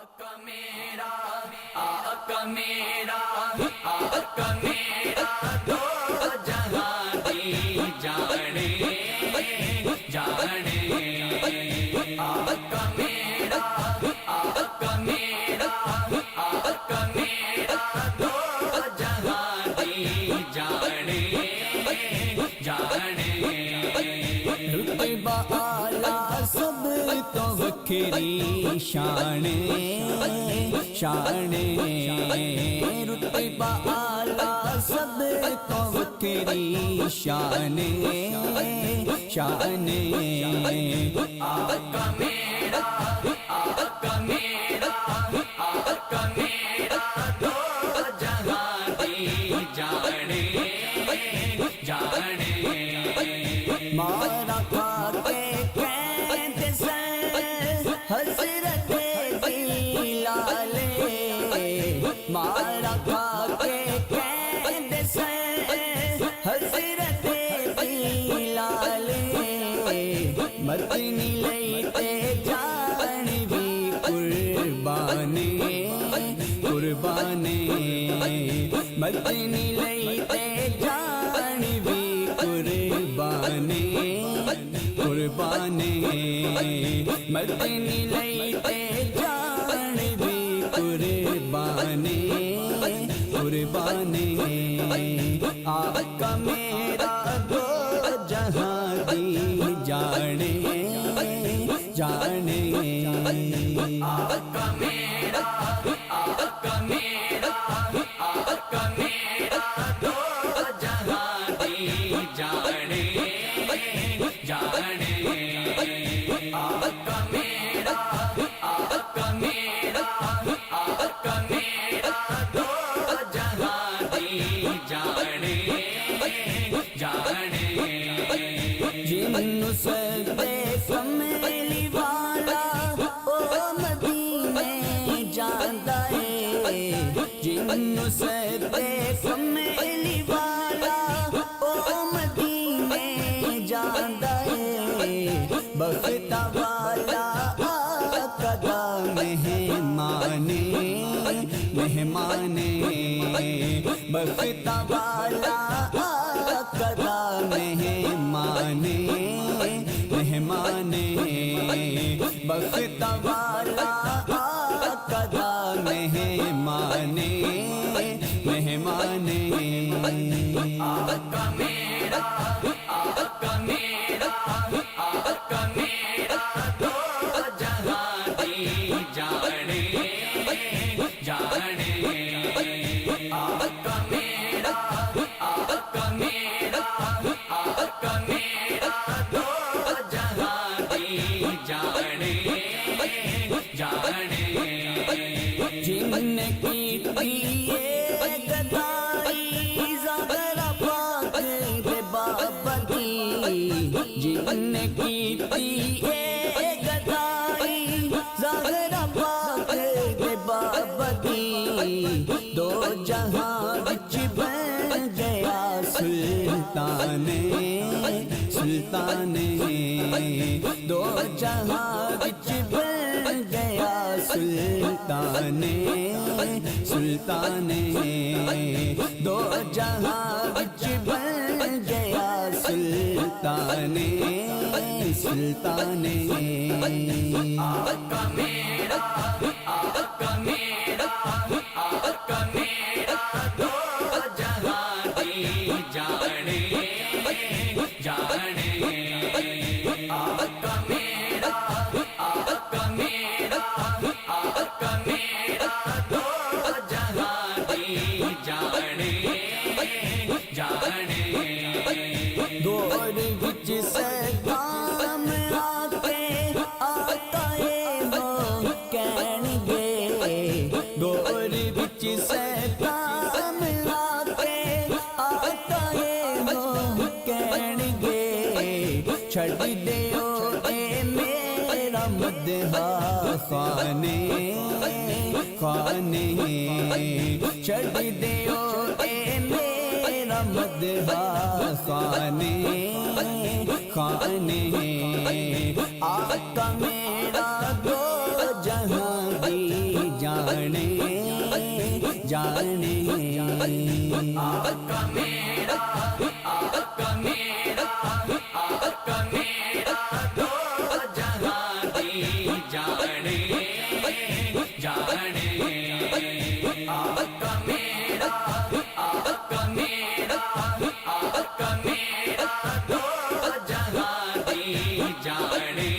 آقا میرا آقا میرا آقا میرا دو جہاں دی جانے جانے آقا میرا آقا میرا آقا میرا دو جہاں دی جانے جانے رتبہ اعلیٰ سب تو وکھری شان شان رتبہ اعلیٰ سب تو وکھری شان شان آقا میرا آقا میرا آقا میرا دو جہاں دی جانے جانے مارا کھا کے قید سے حضرت بلال مارا کھا کے قید سے حضرت بلال متنی لیتے جان بھی قربانے قربانے متنی لیتے جان بھی قربانے قربانے مدنی لیتے جان بھی قربانے قربانے آقا میرا دو جہاں دی جانے جانے آقا میرا آقا میرا آقا میرا دو جہاں دی جانے جانے آقا میرا آقا میرا آقا میرا دو جہاں دی جانے جانے جن سجدے کملی والا او مدینے جاندا ہے جن سجدے کملی والا او مدینے جاندا ہے بختا والا آقا دا مہمانے مہمانے بختا والا آقا دا مہمانے مہمانے بختا والا آقا دا مہمانے مہمانے آقا میرا آقا میرا آقا میرا دو جہاں دی جانے جانے آقا میرا آقا میرا آقا میرا دو جہاں دی جانے جانے جن کی گدائی زہرا پاک کے بابا کی جن کی گدائی زہرا پاک کے بابا کی دو جہاں وچ بن گیا سلطان سلطان دو جہاں وچ بن گیا سلطان سلطان دو جہاں وچ بن گیا سلطان سلطان آقا میرا آقا میرا آقا میرا دو جہاں دی جانے جانے آقا میرا آقا میرا آقا میرا دو جہاں دی جانے جانے دور وچ سلام آ کے آقا وہ کہن گے دور وچ سلام آ کے آقا وہ کہن گے چھڑ دیو اے میرا مدحا خانے خانے چھڑ دیو اے میرا مدحا خانے خانے آقا میرا دو جہاں دی آقا میرا آقا میرا آقا میرا دو جہاں دی جانے جانے آقا میرا آقا میرا آقا میرا دو جہاں دی جانے